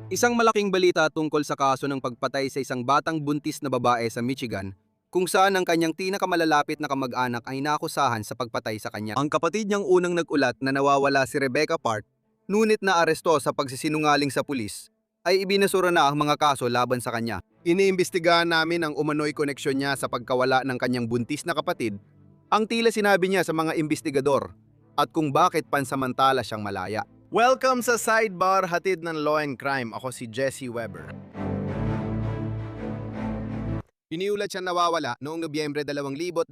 Isang malaking balita tungkol sa kaso ng pagpatay sa isang batang buntis na babae sa Michigan, kung saan ang kanyang pinakamalalapit na kamag-anak ay nakusahan sa pagpatay sa kanya. Ang kapatid niyang unang nagulat na nawawala si Rebecca Park, ngunit naaresto sa pagsisinungaling sa pulis, ay ibinasura na ang mga kaso laban sa kanya. Iniimbestigahan namin ang umano'y koneksyon niya sa pagkawala ng kanyang buntis na kapatid, ang tila sinabi niya sa mga imbestigador, at kung bakit pansamantala siyang malaya. Welcome sa Sidebar, hatid ng Law and Crime. Ako si Jesse Weber. Iniulat siyang nawawala noong Nobyembre 2025.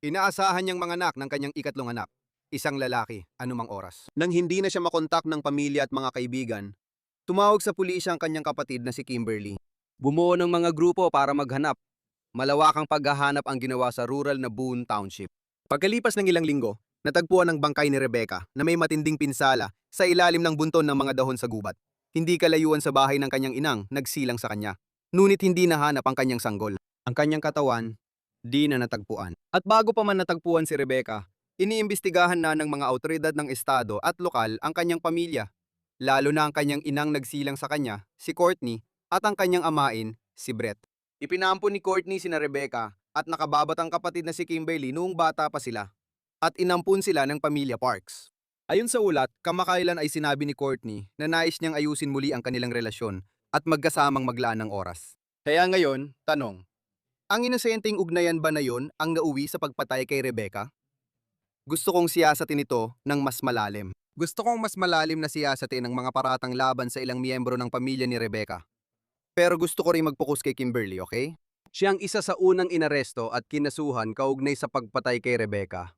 Inaasahan niyang manganak ng kanyang ikatlong anak, isang lalaki, anumang oras. Nang hindi na siya makontak ng pamilya at mga kaibigan, tumawag sa pulisya ang kanyang kapatid na si Kimberly. Bumuo ng mga grupo para maghanap. Malawakang paghahanap ang ginawa sa rural na Boone Township. Pagkalipas ng ilang linggo, natagpuan ang bangkay ni Rebecca na may matinding pinsala sa ilalim ng bunton ng mga dahon sa gubat. Hindi kalayuan sa bahay ng kanyang inang nagsilang sa kanya, ngunit hindi nahanap ang kanyang sanggol. Ang kanyang katawan, di na natagpuan. At bago pa man natagpuan si Rebecca, iniimbestigahan na ng mga awtoridad ng estado at lokal ang kanyang pamilya, lalo na ang kanyang inang nagsilang sa kanya, si Courtney, at ang kanyang amain, si Brett. Ipinampo ni Courtney sina Rebecca at nakababatang kapatid na si Kimberly noong bata pa sila, at inampun sila ng pamilya Parks. Ayon sa ulat, kamakailan ay sinabi ni Courtney na nais niyang ayusin muli ang kanilang relasyon at magkasamang maglaan ng oras. Kaya ngayon, tanong, ang inosenteng ugnayan ba na yon ang nauwi sa pagpatay kay Rebecca? Gusto kong siyasatin ito ng mas malalim. Gusto kong mas malalim na siyasatin ang mga paratang laban sa ilang miyembro ng pamilya ni Rebecca. Pero gusto ko rin mag-focus kay Kimberly, okay? Siya ang isa sa unang inaresto at kinasuhan kaugnay sa pagpatay kay Rebecca,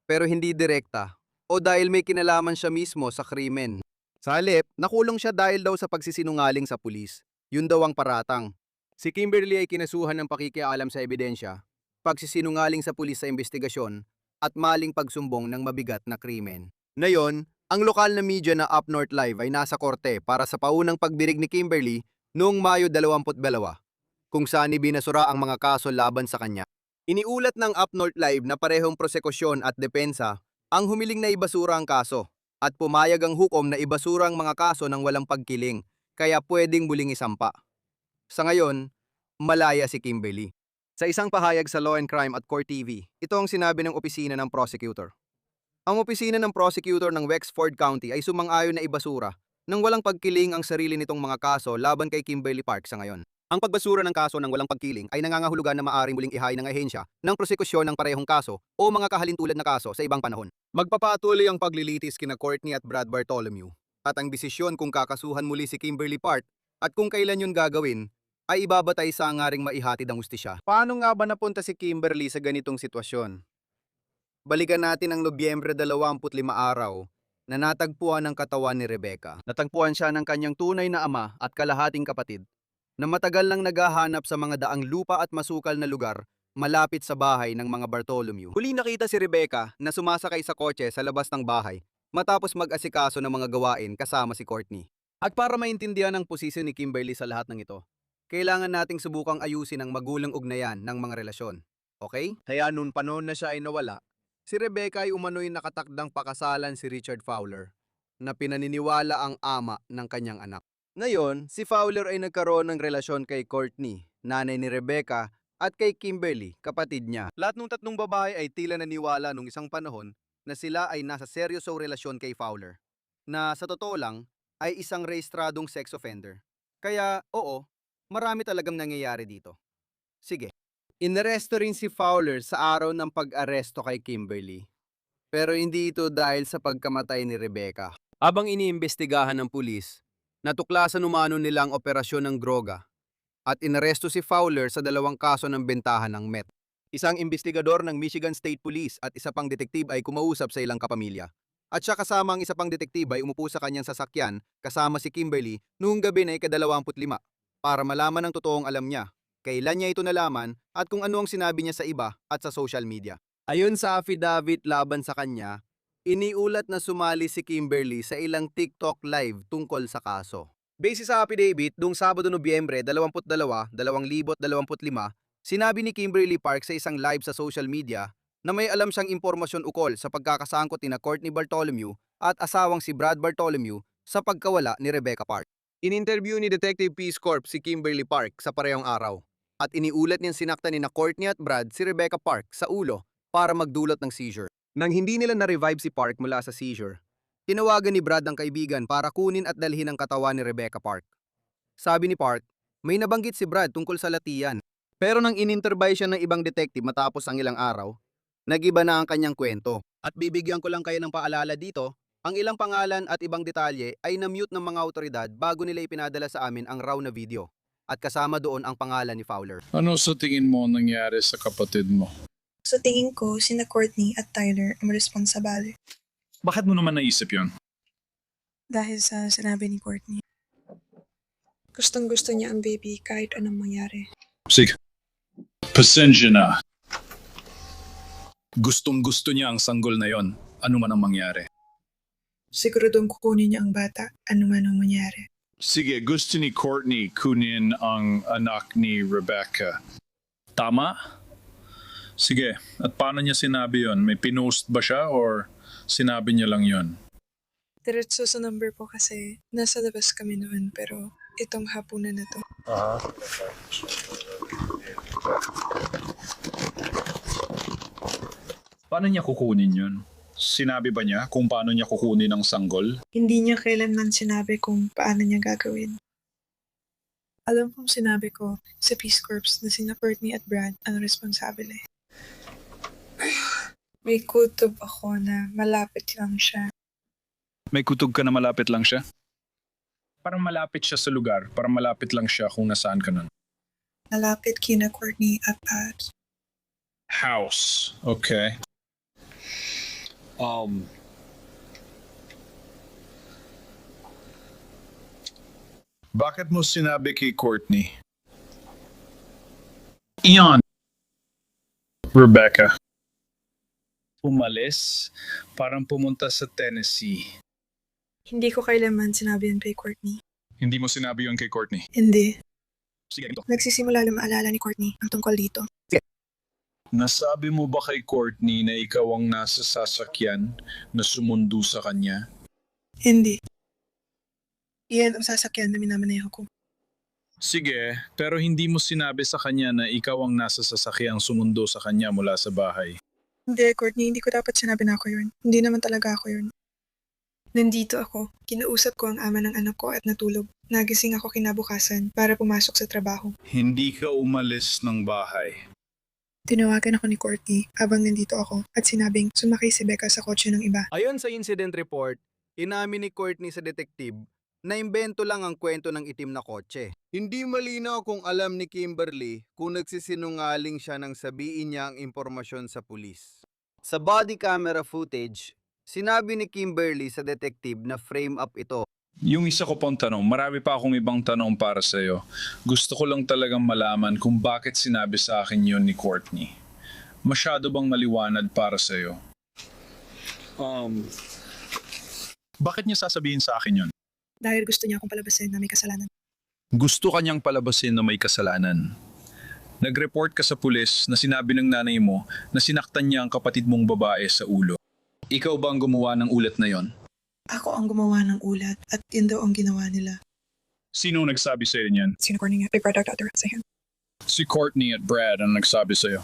pero hindi direkta o dahil may kinalaman siya mismo sa krimen. Sa halip, nakulong siya dahil daw sa pagsisinungaling sa pulis. Yun daw ang paratang. Si Kimberly ay kinasuhan ng pakikialam sa ebidensya, pagsisinungaling sa pulis sa investigasyon, at maling pagsumbong ng mabigat na krimen. Ngayon, ang lokal na media na Up North Live ay nasa korte para sa paunang pagbirig ni Kimberly noong Mayo 22, kung saan ibinasura ang mga kaso laban sa kanya. Iniulat ng Up North Live na parehong prosekusyon at depensa ang humiling na ibasura ang kaso at pumayag ang hukom na ibasura ang mga kaso ng walang pagkiling, kaya pwedeng muling isampa. Sa ngayon, malaya si Kimberly. Sa isang pahayag sa Law and Crime at Court TV, ito ang sinabi ng opisina ng prosecutor. Ang opisina ng prosecutor ng Wexford County ay sumang-ayon na ibasura ng walang pagkiling ang sarili nitong mga kaso laban kay Kimberly Park sa ngayon. Ang pagbasura ng kaso ng walang pagkiling ay nangangahulugan na maaring muling ihain ng ahensya ng prosekusyon ng parehong kaso o mga kahalintulad na kaso sa ibang panahon. Magpapatuloy ang paglilitis kina Courtney at Brad Bartholomew, at ang desisyon kung kakasuhan muli si Kimberly Park at kung kailan yun gagawin ay ibabatay sa angaring maihatid ang hustisya. Paano nga ba napunta si Kimberly sa ganitong sitwasyon? Balikan natin ang Nobyembre 25 araw na natagpuan ang katawan ni Rebecca. Natagpuan siya ng kanyang tunay na ama at kalahating kapatid na matagal nang naghahanap sa mga daang lupa at masukal na lugar malapit sa bahay ng mga Bartholomew. Huli nakita si Rebecca na sumasakay sa kotse sa labas ng bahay matapos mag-asikaso ng mga gawain kasama si Courtney. At para maintindihan ang posisyon ni Kimberly sa lahat ng ito, kailangan nating subukang ayusin ang magulang ugnayan ng mga relasyon. Okay? Kaya noon panahon na siya ay nawala, si Rebecca ay umano'y nakatakdang pakasalan si Richard Fowler na pinaniniwala ang ama ng kanyang anak. Ngayon, si Fowler ay nagkaroon ng relasyon kay Courtney, nanay ni Rebecca, at kay Kimberly, kapatid niya. Lahat ng tatlong babae ay tila naniwala nung isang panahon na sila ay nasa seryosong relasyon kay Fowler, na sa totoo lang ay isang rehistradong sex offender. Kaya, oo, marami talagang nangyayari dito. Sige. Inaresto rin si Fowler sa araw ng pag-aresto kay Kimberly. Pero hindi ito dahil sa pagkamatay ni Rebecca. Habang iniimbestigahan ng pulis, natuklasan umano nila ang operasyon ng droga at inaresto si Fowler sa dalawang kaso ng bentahan ng meth. Isang investigador ng Michigan State Police at isa pang detektib ay kumausap sa ilang kapamilya. At siya kasama ang isa pang detektib ay umupo sa kanyang sasakyan kasama si Kimberly noong gabi na ika-25 para malaman ang totoong alam niya, kailan niya ito nalaman at kung ano ang sinabi niya sa iba at sa social media. Ayon sa affidavit laban sa kanya, iniulat na sumali si Kimberly sa ilang TikTok live tungkol sa kaso. Base sa affidavit, noong Sabado Nobyembre 22, 2025, sinabi ni Kimberly Park sa isang live sa social media na may alam siyang impormasyon ukol sa pagkakasangkot ni Courtney Bartholomew at asawang si Brad Bartholomew sa pagkawala ni Rebecca Park. In-interview ni Detective Peace Corp si Kimberly Park sa parehong araw at iniulat niyang sinaktan ni na Courtney at Brad si Rebecca Park sa ulo para magdulot ng seizure. Nang hindi nila na-revive si Park mula sa seizure, tinawagan ni Brad ang kaibigan para kunin at dalhin ang katawan ni Rebecca Park. Sabi ni Park, may nabanggit si Brad tungkol sa latiyan. Pero nang ininterbay siya ng ibang detective matapos ang ilang araw, nag-iba na ang kanyang kwento. At bibigyan ko lang kayo ng paalala dito, ang ilang pangalan at ibang detalye ay na-mute ng mga awtoridad bago nila ipinadala sa amin ang raw na video. At kasama doon ang pangalan ni Fowler. Ano sa tingin mo nangyari sa kapatid mo? Sa tingin ko, sina Courtney at Tyler ang responsable. Bakit mo naman naisip yon? Dahil sa sinabi ni Courtney. Gustong-gusto niya ang baby kahit anong mangyari. Sige. Pasensya na. Gustong-gusto niya ang sanggol na yon. Ano man ang mangyari. Siguradong kukunin niya ang bata, ano man ang mangyari. Sige, gusto ni Courtney kunin ang anak ni Rebecca. Tama? Sige, at paano niya sinabi yon? May pinost ba siya or sinabi niya lang yon? Diretso sa number po kasi nasa labas kami noon pero itong hapunan na to. Paano niya kukunin yon? Sinabi ba niya kung paano niya kukunin ang sanggol? Hindi niya kailanman sinabi kung paano niya gagawin. Alam kong sinabi ko sa Peace Corps na sina Courtney at Brad ang responsable. May kutob ako na malapit lang siya. May kutog ka na malapit lang siya? Parang malapit siya sa lugar, parang malapit lang siya kung nasaan ka nun. Malapit kina Courtney at Pat. House. Okay. Bakit mo sinabi kay Courtney? Ian. Rebecca. Umalis, parang pumunta sa Tennessee. Hindi ko kailanman sinabi yan kay Courtney. Hindi mo sinabi yun kay Courtney? Hindi. Sige, ito. Nagsisimula na maalala ni Courtney ang tungkol dito. Nasabi mo ba kay Courtney na ikaw ang nasa sasakyan na sumundo sa kanya? Hindi. Iyan ang sasakyan na minamaneho ko. Sige, pero hindi mo sinabi sa kanya na ikaw ang nasa sasakyang sumundo sa kanya mula sa bahay. Hindi, Courtney, hindi ko dapat sinabi na ako yun. Hindi naman talaga ako yun. Nandito ako. Kinausap ko ang ama ng anak ko at natulog. Nagising ako kinabukasan para pumasok sa trabaho. Hindi ka umalis ng bahay. Tinawagan ako ni Courtney habang nandito ako at sinabing sumakay si Becca sa kotse ng iba. Ayon sa incident report, inamin ni Courtney sa detective na imbento lang ang kwento ng itim na kotse. Hindi malinaw kung alam ni Kimberly kung nagsisinungaling siya nang sabihin niya ang impormasyon sa pulis. Sa body camera footage, sinabi ni Kimberly sa detective na frame up ito. Yung isa ko pang tanong, marami pa akong ibang tanong para sa'yo. Gusto ko lang talagang malaman kung bakit sinabi sa akin yun ni Courtney. Masyado bang maliwanag para sa'yo? Bakit niya sasabihin sa akin yun? Dahil gusto niya akong palabasin na may kasalanan. Gusto kanyang palabasin na may kasalanan. Nag-report ka sa pulis na sinabi ng nanay mo na sinaktan niya ang kapatid mong babae sa ulo. Ikaw ba ang gumawa ng ulat na yon? Ako ang gumawa ng ulat at yun daw ang ginawa nila. Sino nagsabi sa'yo niyan? Sino Courtney nga? Big Brother Doctor sa yan. Si Courtney at Brad ang nagsabi sa'yo.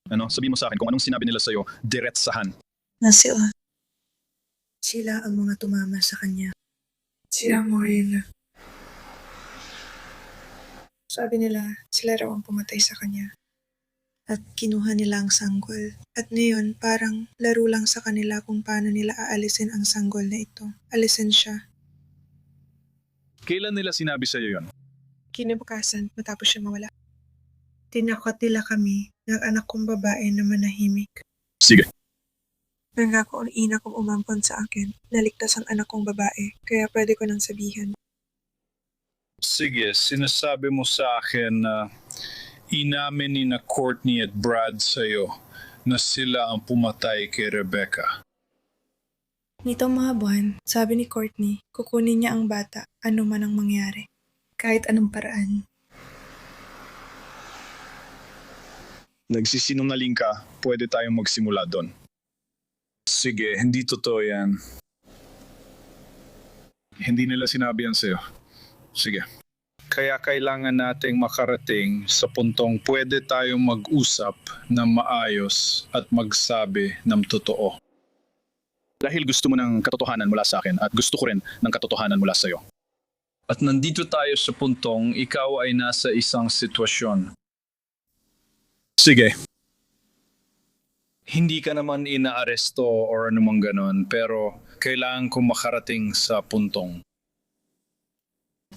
Ano? Sabi mo sa akin kung anong sinabi nila sa'yo, diretsahan. Na sila. Sila ang mga tumama sa kanya. Sila Morena. Sabi nila, sila raw ang pumatay sa kanya. At kinuha nila ang sanggol. At ngayon, parang laro lang sa kanila kung paano nila aalisin ang sanggol na ito. Alisin siya. Kailan nila sinabi sa'yo yon? Kinabukasan, matapos siya mawala. Tinakot nila kami ng anak kong babae na manahimik. Sige. Nangako ang ina kong umampon sa akin. Naligtas ang anak kong babae, kaya pwede ko nang sabihin. Sige, sinasabi mo sa akin na inamin ni na Courtney at Brad sa'yo na sila ang pumatay kay Rebecca. Nitong mga buwan, sabi ni Courtney, kukunin niya ang bata, ano man ang mangyari. Kahit anong paraan. Nagsisinungaling ka, pwede tayong magsimula doon. Sige, hindi totoo yan. Hindi nila sinabi yan sa'yo. Sige. Kaya kailangan nating makarating sa puntong pwede tayong mag-usap na maayos at magsabi ng totoo. Dahil gusto mo ng katotohanan mula sa akin at gusto ko rin ng katotohanan mula sa'yo. At nandito tayo sa puntong ikaw ay nasa isang sitwasyon. Sige. Hindi ka naman inaaresto or anumang ganon, pero kailangan kong makarating sa puntong.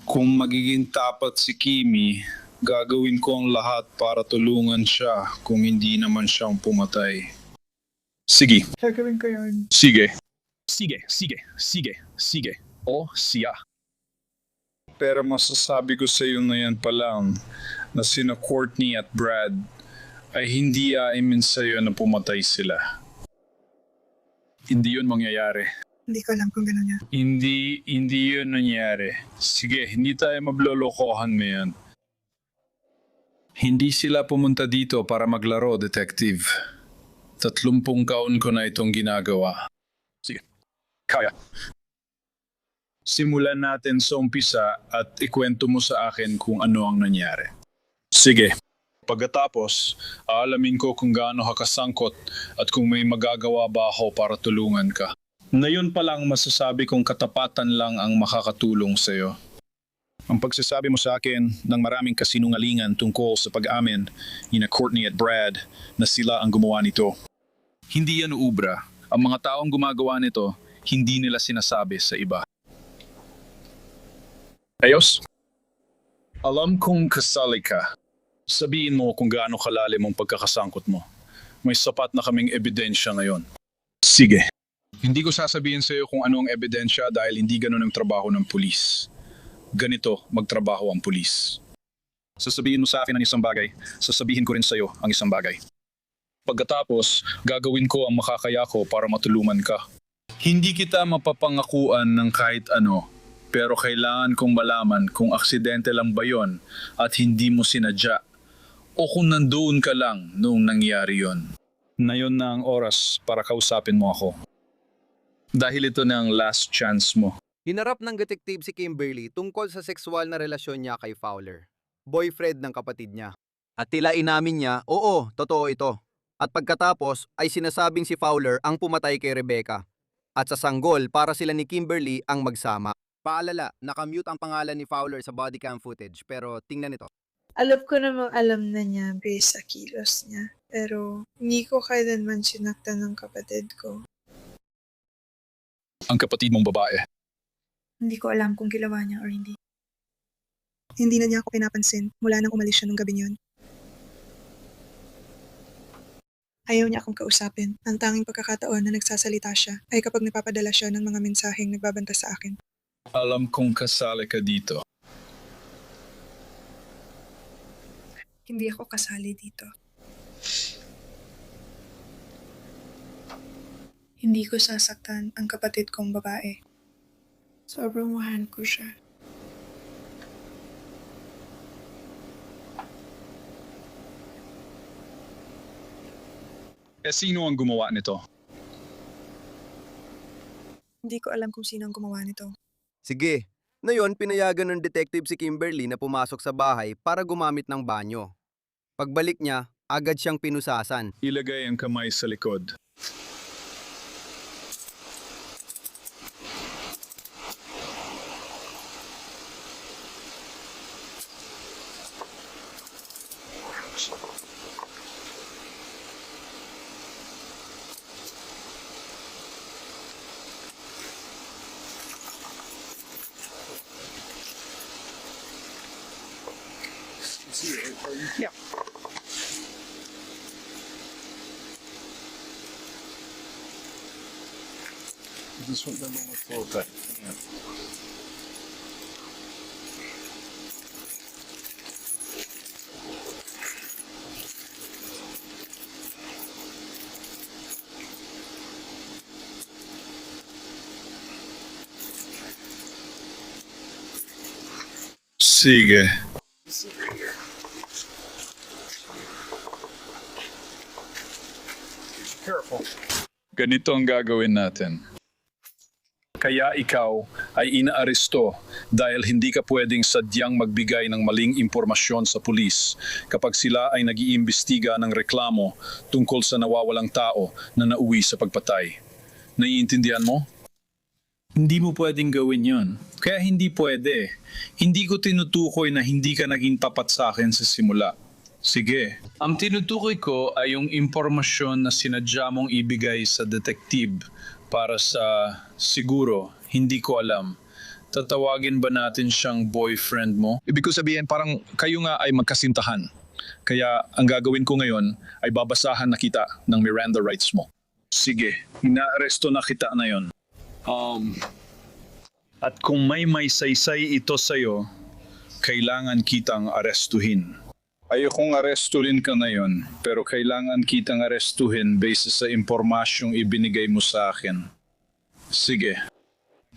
Kung magiging tapat si Kimi, gagawin ko ang lahat para tulungan siya kung hindi naman siyang pumatay. Sige. Gagawin ko yun. Sige. Sige. O siya. Pero masasabi ko sa iyo na yan pa lang na sina Courtney at Brad ay hindi aimin sa iyo na pumatay sila. Hindi yun mangyayari. Hindi ko alam kung gano'n niya. Hindi yun nangyari. Sige, hindi tayo maglolokohan mo yan. Hindi sila pumunta dito para maglaro, detective. 30 taon ko na itong ginagawa. Sige, kaya. Simulan natin sa umpisa at ikwento mo sa akin kung ano ang nangyari. Sige. Pagkatapos, aalamin ko kung gaano ka kasangkot at kung may magagawa ba ako para tulungan ka. Na yun pa lang masasabi kong katapatan lang ang makakatulong sa iyo. Ang pagsasabi mo sa akin ng maraming kasinungalingan tungkol sa pag-amin ni na Courtney at Brad na sila ang gumawa nito. Hindi yan ubra. Ang mga taong gumagawa nito, hindi nila sinasabi sa iba. Ayos? Alam kong kasali ka. Sabihin mo kung gaano kalalim ang pagkakasangkot mo. May sapat na kaming ebidensya ngayon. Sige. Hindi ko sasabihin sa iyo kung ano ang ebidensya dahil hindi ganun ang trabaho ng pulis. Ganito magtrabaho ang pulis. Sasabihin mo sa akin ang isang bagay, sasabihin ko rin sa iyo ang isang bagay. Pagkatapos, gagawin ko ang makakaya ko para matulungan ka. Hindi kita mapapangakuan ng kahit ano, pero kailangan kong malaman kung aksidente lang ba yon at hindi mo sinadya o kung nandoon ka lang noong nangyari yon. Na yon na ang oras para kausapin mo ako. Dahil ito na ang last chance mo. Hinarap ng detective si Kimberly tungkol sa sexual na relasyon niya kay Fowler, boyfriend ng kapatid niya. At tila inamin niya, oo, totoo ito. At pagkatapos ay sinasabing si Fowler ang pumatay kay Rebecca. At sa sanggol para sila ni Kimberly ang magsama. Paalala, nakamute ang pangalan ni Fowler sa body cam footage pero tingnan ito. Alam ko namang alam na niya based sa kilos niya. Pero hindi ko kailanman sinaktan ng kapatid ko. Ang kapatid mong babae. Hindi ko alam kung ginawa niya or hindi. Hindi na niya ako pinapansin mula nang umalis siya nung gabi yun. Ayaw niya akong kausapin. Ang tanging pagkakataon na nagsasalita siya ay kapag napapadala siya ng mga mensaheng nagbabanta sa akin. Alam kong kasali ka dito. Hindi ako kasali dito. Hindi ko sasaktan ang kapatid kong babae. Sobrang mahal ko siya. Sino ang gumawa nito? Hindi ko alam kung sino ang gumawa nito. Sige. Ngayon, pinayagan ng detective si Kimberly na pumasok sa bahay para gumamit ng banyo. Pagbalik niya, agad siyang pinusasan. Ilagay ang kamay sa likod. Yeah. This one, the mga photo. Sige. Careful. Ganito ang gagawin natin. Kaya ikaw ay inaaresto dahil hindi ka pwedeng sadyang magbigay ng maling impormasyon sa pulis kapag sila ay nag-iimbestiga ng reklamo tungkol sa nawawalang tao na nauwi sa pagpatay. Naiintindihan mo? Hindi mo pwedeng gawin yon. Kaya hindi pwede. Hindi ko tinutukoy na hindi ka naging tapat sa akin sa simula. Sige. Ang tinutukoy ko ay yung impormasyon na sinadya mong ibigay sa detective para sa siguro, hindi ko alam. Tatawagin ba natin siyang boyfriend mo? Ibig ko sabihin parang kayo nga ay magkasintahan. Kaya ang gagawin ko ngayon ay babasahan na kita ng Miranda rights mo. Sige, inaaresto na kita na yon. At kung may saysay ito sa'yo, kailangan kitang arestuhin. Ayokong arestuhin ka ngayon, pero kailangan kitang arestuhin base sa impormasyong ibinigay mo sa akin. Sige.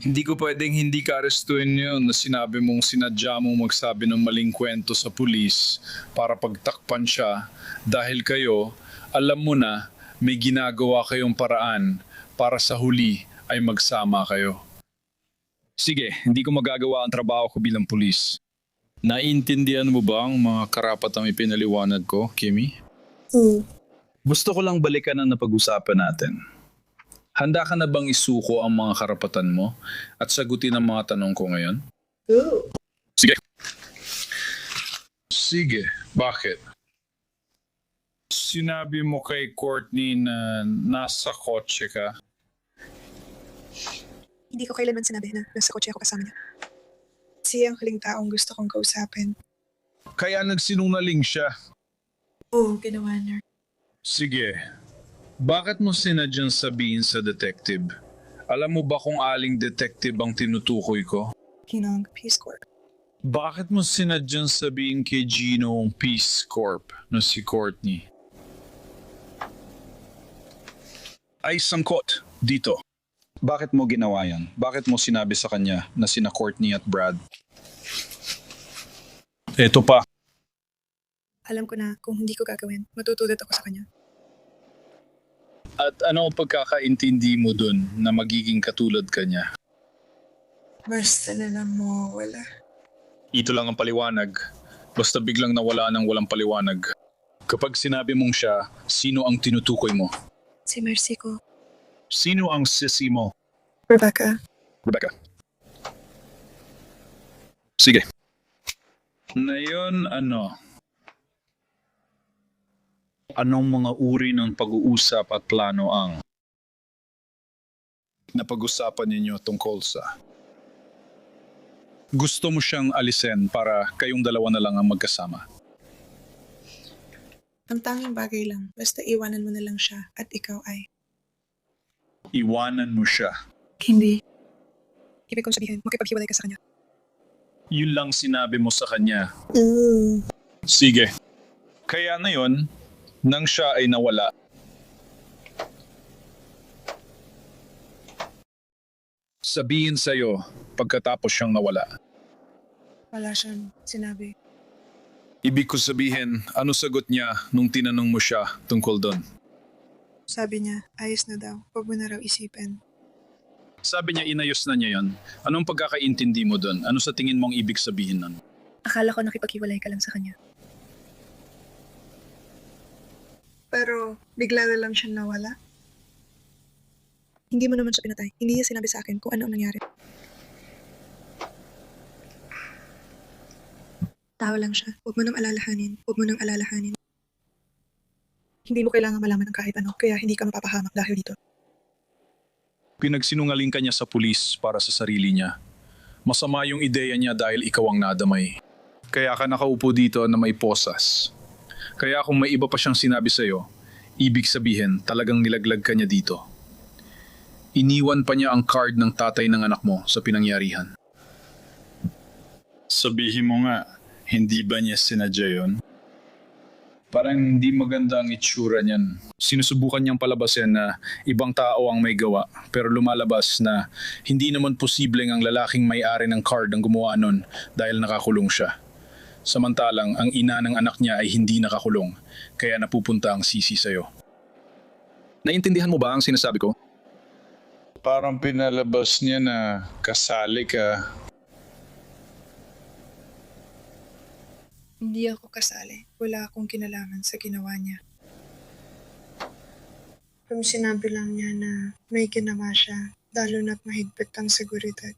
Hindi ko pwedeng hindi ka arestuhin yun na sinabi mong sinadya mong magsabi ng maling kwento sa pulis para pagtakpan siya dahil kayo, alam mo na, may ginagawa kayong paraan para sa huli ay magsama kayo. Sige, hindi ko magagawa ang trabaho ko bilang pulis. Naiintindihan mo ba ang mga karapatang ipinaliwanag ko, Kimi? Gusto ko lang balikan ang napag-usapan natin. Handa ka na bang isuko ang mga karapatan mo at sagutin ang mga tanong ko ngayon? Sige. Sige, bakit? Sinabi mo kay Courtney na nasa kotse ka. Hindi ko kailanman sinabi na nasa kotse ako kasama niya. Siya ang huling taong gusto kong kausapin. Kaya nagsinungaling siya. Oo, ginawa niya. Sige. Bakit mo sinadyang sabihin sa detective? Alam mo ba kung aling detective ang tinutukoy ko? Ginong Peace Corps. Bakit mo sinadyang sabihin kay Gino ang Peace Corp na si Courtney? Ay sangkot dito. Bakit mo ginawa yan? Bakit mo sinabi sa kanya na sina Courtney at Brad? Eto pa. Alam ko na kung hindi ko gagawin, matutulad ako sa kanya. At ano ang pagkakaintindi mo dun na magiging katulad ka niya? Basta na lang mo, wala. Ito lang ang paliwanag. Basta biglang nawala ng walang paliwanag. Kapag sinabi mong siya, sino ang tinutukoy mo? Si Mercy ko. Sino ang sisi mo? Rebecca. Rebecca. Sige. Ngayon, anong mga uri ng pag-uusap at plano ang napag-usapan ninyo tungkol sa? Gusto mo siyang alisin para kayong dalawa na lang ang magkasama? Ang tanging bagay lang, basta iwanan mo na lang siya at ikaw ay. Iwanan mo siya. Hindi. Ibig kong sabihin, makipaghiwalay ka sa kanya. Yun lang sinabi mo sa kanya. Sige. Kaya na yun, nang siya ay nawala, sabihin sa'yo pagkatapos siyang nawala. Wala siyang sinabi. Ibig ko sabihin, ano sagot niya nung tinanong mo siya tungkol doon? Sabi niya, ayos na daw, huwag mo na raw isipin. Sabi niya inayos na niya yon. Anong pagkakaintindi mo doon? Ano sa tingin mong ibig sabihin nun? Akala ko nakipaghiwalay ka lang sa kanya. Pero bigla na lang siya nawala. Hindi mo naman siya pinatay. Hindi niya sinabi sa akin kung ano ang nangyari. Tao lang siya. Huwag mo nang alalahanin. Huwag mo nang alalahanin. Hindi mo kailangan malaman ng kahit ano, kaya hindi ka mapapahamak dahil dito. Pinagsinungaling ka niya sa pulis para sa sarili niya. Masama yung ideya niya dahil ikaw ang nadamay. Kaya ka nakaupo dito na may posas. Kaya kung may iba pa siyang sinabi sa'yo, ibig sabihin talagang nilaglag ka niya dito. Iniwan pa niya ang card ng tatay ng anak mo sa pinangyarihan. Sabihin mo nga, hindi ba niya sinadya yun? Parang hindi maganda ang itsura niyan. Sinusubukan niyang palabasin na ibang tao ang may gawa, pero lumalabas na hindi naman posibleng ang lalaking may-ari ng card ang gumawa nun dahil nakakulong siya. Samantalang ang ina ng anak niya ay hindi nakakulong, kaya napupunta ang sisi sa'yo. Naiintindihan mo ba ang sinasabi ko? Parang pinalabas niya na kasali ka. Hindi ako kasali. Wala akong kinalaman sa ginawa niya. Pero sinabi lang niya na may ginawa siya, lalo na't mahigpit ang seguridad.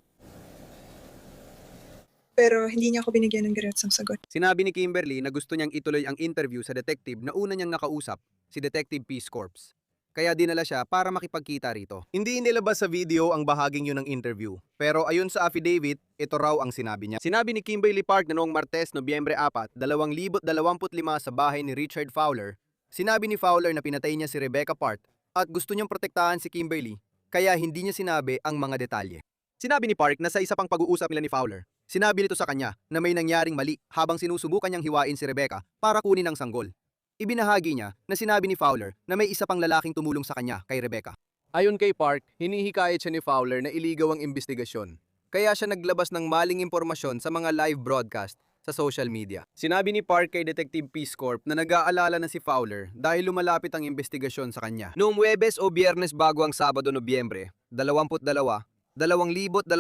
Pero hindi niya ako binigyan ng diretsang sagot. Sinabi ni Kimberly na gusto niyang ituloy ang interview sa detective na una niyang nakausap, si Detective Peace Corps. Kaya dinala siya para makipagkita rito. Hindi inilabas sa video ang bahaging yun ng interview. Pero ayon sa affidavit, ito raw ang sinabi niya. Sinabi ni Kimberly Park na noong Martes, Nobyembre 4, 2025 sa bahay ni Richard Fowler, sinabi ni Fowler na pinatay niya si Rebecca Park at gusto niyang protektahan si Kimberly, kaya hindi niya sinabi ang mga detalye. Sinabi ni Park na sa isa pang pag-uusap nila ni Fowler, sinabi nito sa kanya na may nangyaring mali habang sinusubukan niyang hiwain si Rebecca para kunin ang sanggol. Ibinahagi niya na sinabi ni Fowler na may isa pang lalaking tumulong sa kanya kay Rebecca. Ayon kay Park, hinihikayat siya ni Fowler na iligaw ang investigasyon. Kaya siya naglabas ng maling impormasyon sa mga live broadcast sa social media. Sinabi ni Park kay Detective Peace Corp na nag-aalala na si Fowler dahil lumalapit ang investigasyon sa kanya. Noong Huwebes o Biyernes bago ang Sabado, Nobyembre 22, 2025,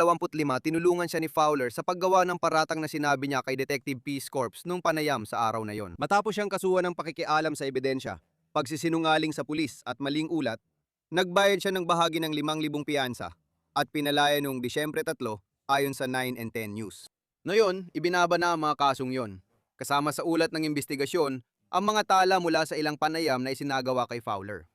tinulungan siya ni Fowler sa paggawa ng paratang na sinabi niya kay Detective Peace Corps nung panayam sa araw na yon. Matapos siyang kasuhan ng pakikialam sa ebidensya, pagsisinungaling sa pulis at maling ulat, nagbayad siya ng bahagi ng 5,000 piyansa at pinalaya noong Disyembre 3 ayon sa 9 and 10 News. Ngayon, ibinaba na ang mga kasong yon. Kasama sa ulat ng investigasyon, ang mga tala mula sa ilang panayam na isinagawa kay Fowler.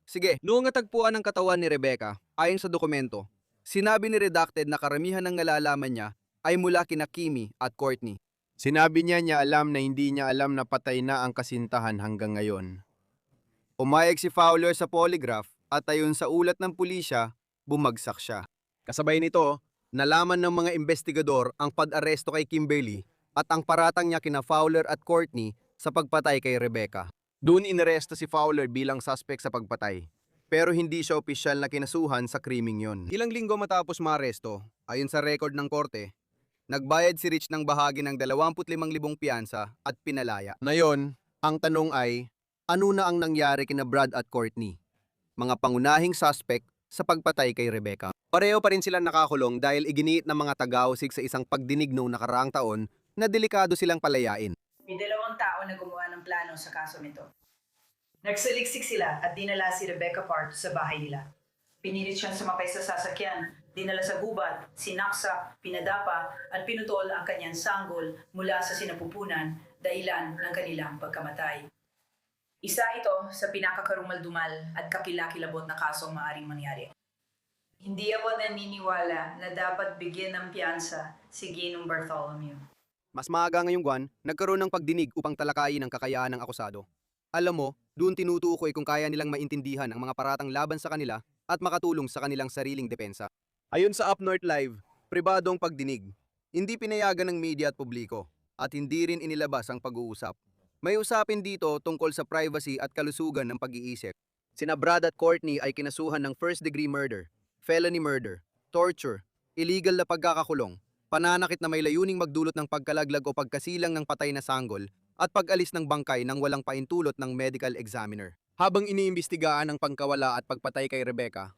Sige, noong natagpuan ng katawan ni Rebecca, ayon sa dokumento, sinabi ni Redacted na karamihan ng nalalaman niya ay mula kina Kimi at Courtney. Sinabi niya alam na hindi niya alam na patay na ang kasintahan hanggang ngayon. Umayag si Fowler sa polygraph at ayon sa ulat ng pulisya, bumagsak siya. Kasabay nito, nalaman ng mga investigador ang pag-aresto kay Kimberly at ang paratang niya kina Fowler at Courtney sa pagpatay kay Rebecca. Doon inaresto si Fowler bilang suspect sa pagpatay. Pero hindi siya opisyal na kinasuhan sa krimeng yon. Ilang linggo matapos maaresto, ayon sa record ng korte, nagbayad si Rich ng bahagi ng 25,000 piyansa at pinalaya. Ngayon, ang tanong ay, ano na ang nangyari kina Brad at Courtney? Mga pangunahing suspect sa pagpatay kay Rebecca. Pareho pa rin silang nakakulong dahil iginiit ng mga taga-usig sa isang pagdinig noong nakaraang taon na delikado silang palayain. May 2 tao na gumawa ng plano sa kaso nito. Nagsaliksik sila at dinala si Rebecca Park sa bahay nila. Pinilit siyang sumakay sa sasakyan, dinala sa gubat, sinaksak, pinadapa at pinutol ang kanyang sanggol mula sa sinapupunan dahilan ng kanilang pagkamatay. Isa ito sa pinakakarumaldumal at kakilakilabot na kasong maaaring mangyari. Hindi ako naniniwala na dapat bigyan ng piyansa si Ginong Bartholomew. Mas maaga ngayong buwan, nagkaroon ng pagdinig upang talakayin ang kakayahan ng akusado. Alam mo, doon tinutukoy kung kaya nilang maintindihan ang mga paratang laban sa kanila at makatulong sa kanilang sariling depensa. Ayon sa Up North Live, pribadong pagdinig. Hindi pinayagan ng media at publiko at hindi rin inilabas ang pag-uusap. May usapin dito tungkol sa privacy at kalusugan ng pag-iisip. Sina Brad at Courtney ay kinasuhan ng first-degree murder, felony murder, torture, illegal na pagkakakulong, pananakit na may layuning magdulot ng pagkalaglag o pagkasilang ng patay na sanggol, at pag-alis ng bangkay nang walang paintulot ng medical examiner. Habang iniimbestigaan ang pagkawala at pagpatay kay Rebecca,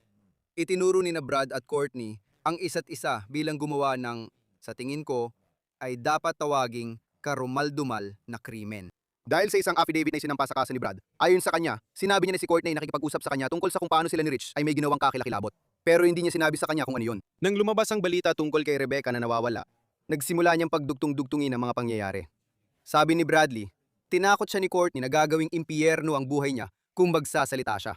itinuro ni na Brad at Courtney ang isa't isa bilang gumawa ng, sa tingin ko, ay dapat tawaging karumaldumal na krimen. Dahil sa isang affidavit na isinampa sa kaso ni Brad, ayon sa kanya, sinabi niya na si Courtney ay nakikipag-usap sa kanya tungkol sa kung paano sila ni Rich ay may ginawang kakilakilabot. Pero hindi niya sinabi sa kanya kung ano yun. Nang lumabas ang balita tungkol kay Rebecca na nawawala, nagsimula niyang pagdugtong-dugtungin ang mga pangyayari. Sabi ni Bradley, tinakot siya ni Courtney na gagawing impyerno ang buhay niya kung magsasalita siya.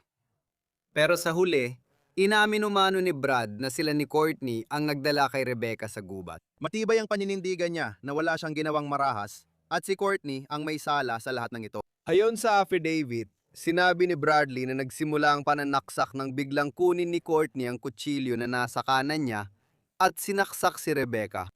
Pero sa huli, inamin umano ni Brad na sila ni Courtney ang nagdala kay Rebecca sa gubat. Matibay ang paninindigan niya na wala siyang ginawang marahas at si Courtney ang may sala sa lahat ng ito. Ayon sa affidavit, sinabi ni Bradley na nagsimula ang pananaksak nang biglang kunin ni Courtney ang kutsilyo na nasa kanan niya at sinaksak si Rebecca.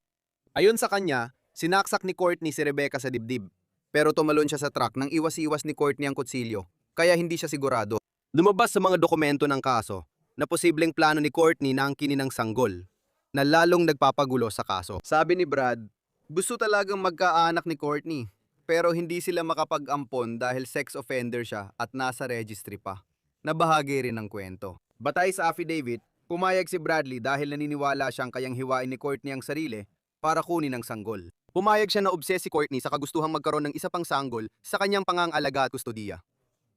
Ayon sa kanya, sinaksak ni Courtney si Rebecca sa dibdib, pero tumalon siya sa truck nang iwas-iwas ni Courtney ang kutsilyo, kaya hindi siya sigurado. Lumabas sa mga dokumento ng kaso na posibleng plano ni Courtney na ang kininang sanggol, na lalong nagpapagulo sa kaso. Sabi ni Brad, gusto talagang magkaanak ni Courtney, pero hindi sila makapag-ampon dahil sex offender siya at nasa registry pa. Nabahagi rin ng kwento. Batay sa affidavit, Pumayag si Bradley dahil naniniwala siyang kayang hiwain ni Courtney ang sarili para kunin ang sanggol. Pumayag siya na obses si Courtney sa kagustuhang magkaroon ng isa pang sanggol sa kanyang pangangalaga at kustodiya.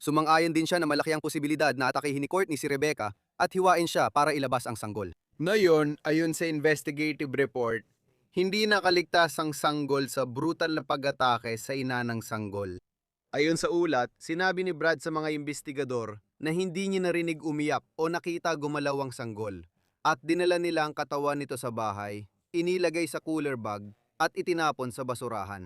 Sumang-ayon din siya na malaki ang posibilidad na atakihin ni Courtney si Rebecca at hiwain siya para ilabas ang sanggol. Ngayon, ayon sa investigative report, hindi nakaligtas ang sanggol sa brutal na pag-atake sa ina ng sanggol. Ayon sa ulat, sinabi ni Brad sa mga investigador na hindi niya narinig umiyak o nakita gumalaw ang sanggol at dinala nila ang katawan nito sa bahay, inilagay sa cooler bag at itinapon sa basurahan.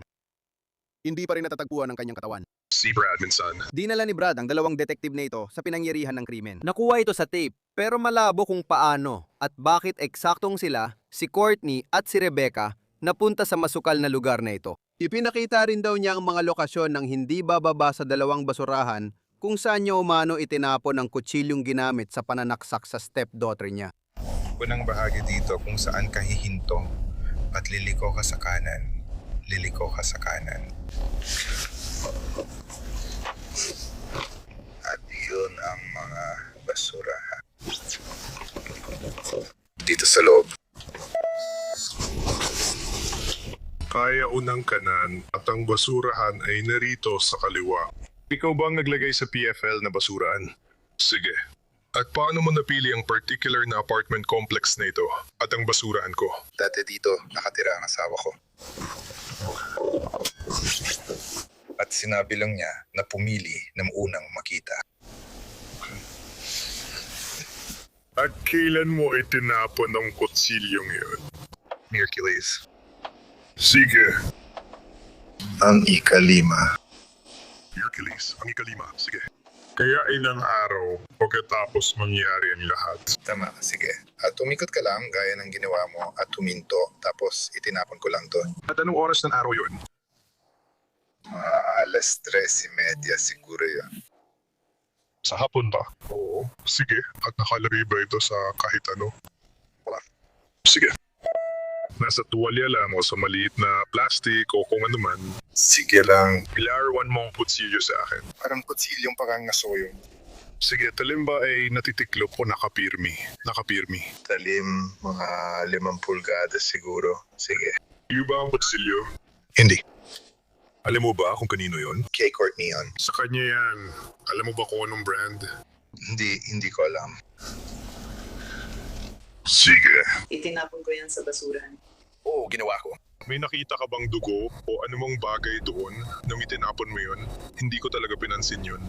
Hindi pa rin natatagpuan ang kanyang katawan. Si Brad minsan. Dinala ni Brad ang dalawang detective na ito sa pinangyarihan ng krimen. Nakuha ito sa tape, pero malabo kung paano at bakit eksaktong sila, si Courtney at si Rebecca, napunta sa masukal na lugar na ito. Ipinakita rin daw niya ang mga lokasyon ng hindi bababa sa dalawang basurahan kung saan niya umano itinapon ang kutsilyong ginamit sa pananaksak sa stepdaughter niya. Unang bahagi dito kung saan ka hihinto at liliko ka sa kanan. Liliko ka sa kanan. At yun ang mga basurahan. Dito sa loob. Kaya unang kanan at ang basurahan ay narito sa kaliwa. Ikaw ba ang naglagay sa PFL na basurahan? Sige. At paano mo napili ang particular na apartment complex na ito at ang basurahan ko? Dati dito nakatira ang asawa ko. At sinabi lang niya na pumili ng unang makita. At kailan mo itinapon ang kutsilyong yun? Hercules. Sige. Ang ikalima. Hercules, ang ikalima. Sige. Kaya ilang araw pagkatapos mangyari ang lahat. Tama, sige. At umikot ka lang gaya ng ginawa mo at huminto tapos itinapon ko lang to. At anong oras ng araw yun? Alas 3:30 siguro yun. Sa hapon ba? Oo. Sige. At nakalagay ba ito sa kahit ano? Wala. Sige. Nasa tuwalya lang o sa maliit na plastic o kung ano man. Sige lang. Ilarawan mo ang kutsilyo sa akin. Parang kutsilyong pakangaso yun. Sige, talim ba ay natitiklop o nakapirmi? Nakapirmi. Talim, mga 5 pulgada siguro. Sige. Iyo ba ang kutsilyo? Hindi. Alam mo ba kung kanino yon? Kay Courtney yun. Sa kanya yan. Alam mo ba kung anong brand? Hindi ko alam. Sige. Itinapon ko yan sa basurahan. Oo, ginawa ko. May nakita ka bang dugo o anumang bagay doon nang itinapon mo yun? Hindi ko talaga pinansin yun.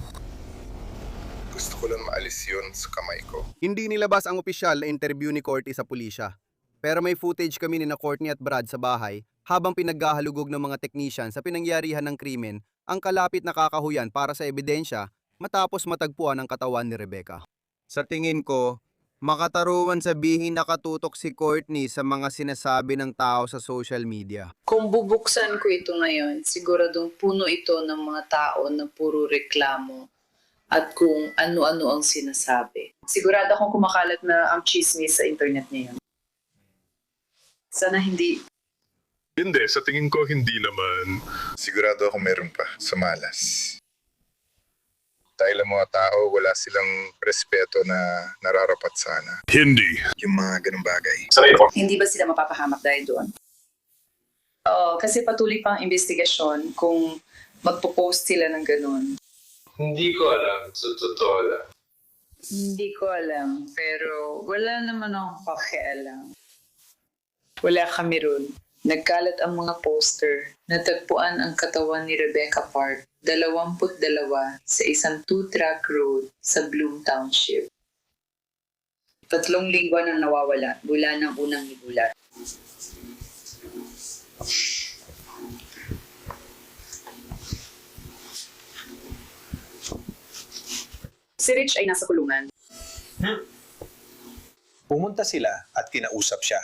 Gusto ko lang maalis yun sa kamay ko. Hindi nilabas ang opisyal na interview ni Courtney sa pulisya. Pero may footage kami ni na Courtney at Brad sa bahay habang pinaghahalugog ng mga technician sa pinangyarihan ng krimen ang kalapit na kakahuyan para sa ebidensya matapos matagpuan ang katawan ni Rebecca. Sa tingin ko, makataruan sabihin nakatutok si Courtney sa mga sinasabi ng tao sa social media. Kung bubuksan ko ito ngayon, siguradong puno ito ng mga tao na puro reklamo at kung ano-ano ang sinasabi. Sigurado akong kumakalat na ang chismis sa internet ngayon. Sana hindi. Hindi, sa tingin ko hindi naman. Sigurado ako meron pa sa malas. Dahil ang mga tao, wala silang respeto na nararapat sana. Hindi. Yung mga ganung bagay. Hindi ba sila mapapahamak dahil doon? Oo, kasi patuloy pang investigasyon kung magpo-post sila ng ganun. Hindi ko alam, sa totoo lang. Hindi ko alam, pero wala naman akong pakialam. Wala kami ron. Nagkalat ang mga poster. Natagpuan ang katawan ni Rebecca Park, 22, sa isang 2-track road sa Bloom Township. 3 linggo nang nawawala mula ng unang nibulat. Si Rich ay nasa kulungan. Pumunta sila at kinausap siya.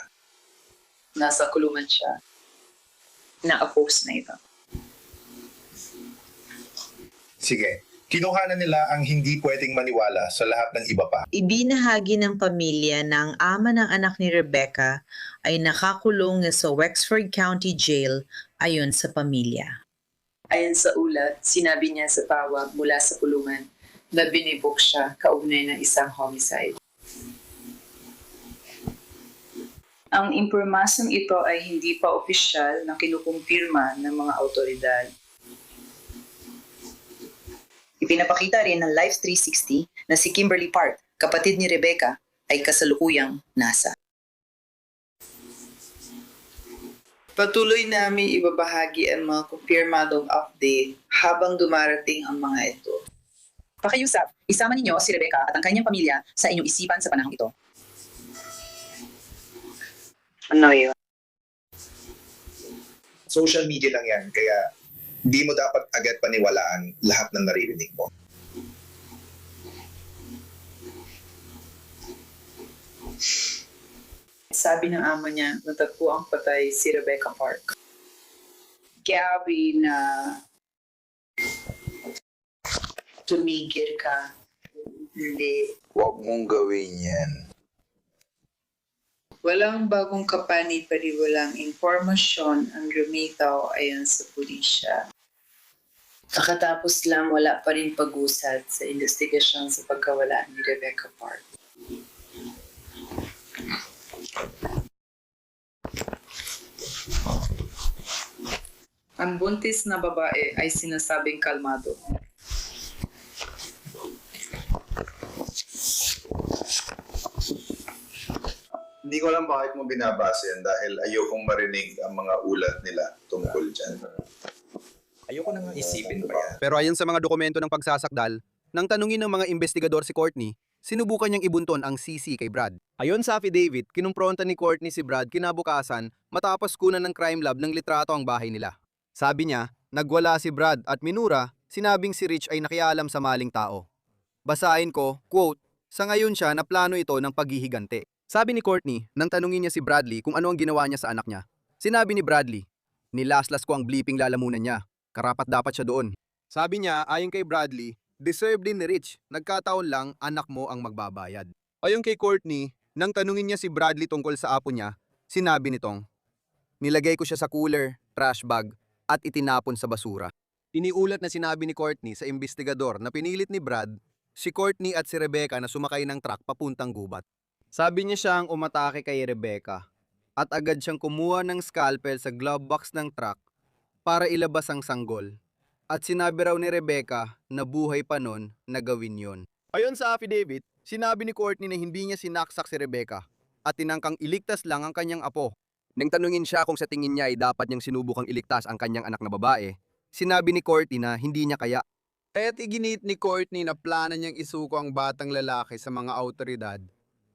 Nasa kulungan siya. Na-oppose na ito. Sige, kinuha na nila ang hindi pwedeng maniwala sa lahat ng iba pa. Ibinahagi ng pamilya na ang ama ng anak ni Rebecca ay nakakulong sa Wexford County Jail ayon sa pamilya. Ayon sa ulat, sinabi niya sa tawag mula sa kulungan na binibok siya kaugnay ng isang homicide. Ang impormasyong ito ay hindi pa opisyal na kinukumpirma ng mga autoridad. Ipinapakita rin ng Life 360 na si Kimberly Park, kapatid ni Rebecca, ay kasalukuyang nasa. Patuloy namin ibabahagi ang mga kumpirmadong update habang dumarating ang mga ito. Pakiusap, isama ninyo si Rebecca at ang kanyang pamilya sa inyong isipan sa panahong ito. Ano yun? Social media lang yan, kaya di mo dapat agad paniwalaan lahat ng naririnig mo. Sabi ng amo niya, natagpo ang patay si Rebecca Park. Gabby na tumigil ka. Hindi. Huwag mong gawin yan. Walang bagong kapanipaniwalang impormasyon ang lumitaw ayon sa pulisya. Nakatapos lang wala pa rin pag-usad sa investigasyon sa pagkawala ni Rebecca Park. Ang buntis na babae ay sinasabing kalmado. Hindi ko alam bakit mo binabase yan dahil ayokong marinig ang mga ulat nila tungkol dyan. Ayoko na nga isipin pa yan. Pero ayon sa mga dokumento ng pagsasakdal, nang tanungin ng mga investigador si Courtney, sinubukan niyang ibunton ang CC kay Brad. Ayon sa affidavit, kinumpronta ni Courtney si Brad kinabukasan matapos kunan ng crime lab ng litrato ang bahay nila. Sabi niya, nagwala si Brad at minura, sinabing si Rich ay nakialam sa maling tao. Basahin ko, quote, sa ngayon siya na plano ito ng paghihigante. Sabi ni Courtney, nang tanungin niya si Bradley kung ano ang ginawa niya sa anak niya. Sinabi ni Bradley, nilaslas ko ang bleeping lalamunan niya. Karapat dapat siya doon. Sabi niya, ayon kay Bradley, deserve din ni Rich. Nagkataon lang, anak mo ang magbabayad. Ayon kay Courtney, nang tanungin niya si Bradley tungkol sa apo niya, sinabi nitong, nilagay ko siya sa cooler, trash bag, at itinapon sa basura. Iniulat na sinabi ni Courtney sa investigador na pinilit ni Brad, si Courtney at si Rebecca na sumakay ng truck papuntang gubat. Sabi niya siyang umatake kay Rebecca at agad siyang kumuha ng scalpel sa glove box ng truck para ilabas ang sanggol. At sinabi raw ni Rebecca na buhay pa nun na gawin yon. Ayon sa affidavit, sinabi ni Courtney na hindi niya sinaksak si Rebecca at tinangkang iligtas lang ang kanyang apo. Nang tanungin siya kung sa tingin niya ay dapat niyang sinubukang iligtas ang kanyang anak na babae, sinabi ni Courtney na hindi niya kaya. Kaya't iginit ni Courtney na plano niyang isuko ang batang lalaki sa mga autoridad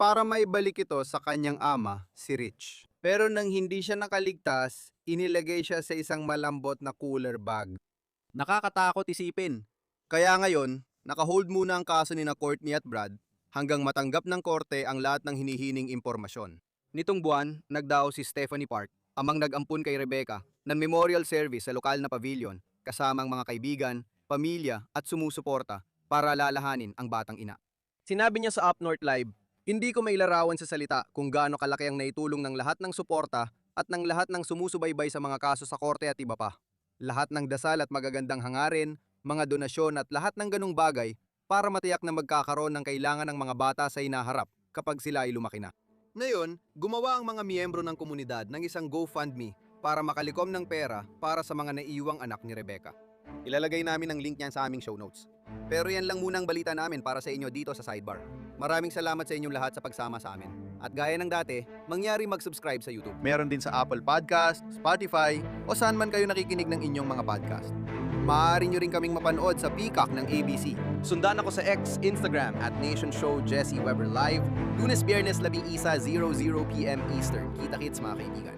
para maibalik ito sa kanyang ama, si Rich. Pero nang hindi siya nakaligtas, inilagay siya sa isang malambot na cooler bag. Nakakatakot isipin. Kaya ngayon, nakahold muna ang kaso ni na Courtney at Brad hanggang matanggap ng korte ang lahat ng hinihining impormasyon. Nitong buwan, nagdao si Stephanie Park, amang nag-ampun kay Rebecca, ng memorial service sa lokal na pavilion, kasamang mga kaibigan, pamilya at sumusuporta para lalahanin ang batang ina. Sinabi niya sa Up North Live, hindi ko mailarawan sa salita kung gaano kalaki ang naitulong ng lahat ng suporta at ng lahat ng sumusubaybay sa mga kaso sa korte at iba pa. Lahat ng dasal at magagandang hangarin, mga donasyon at lahat ng ganung bagay para matiyak na magkakaroon ng kailangan ng mga bata sa hinaharap kapag sila ay lumaki na. Ngayon, gumawa ang mga miyembro ng komunidad ng isang GoFundMe para makalikom ng pera para sa mga naiiwang anak ni Rebecca. Ilalagay namin ang link niyan sa aming show notes. Pero yan lang muna ang balita namin para sa inyo dito sa Sidebar. Maraming salamat sa inyong lahat sa pagsama sa amin. At gaya ng dati, mangyari mag-subscribe sa YouTube. Meron din sa Apple Podcast, Spotify, o saan man kayo nakikinig ng inyong mga podcast. Maaari nyo rin kaming mapanood sa Peacock ng ABC. Sundan ako sa X, Instagram at Nation Show Jesse Weber Live, Lunes, Biyernes, 11:00 PM Eastern. Kita-kits mga kaibigan.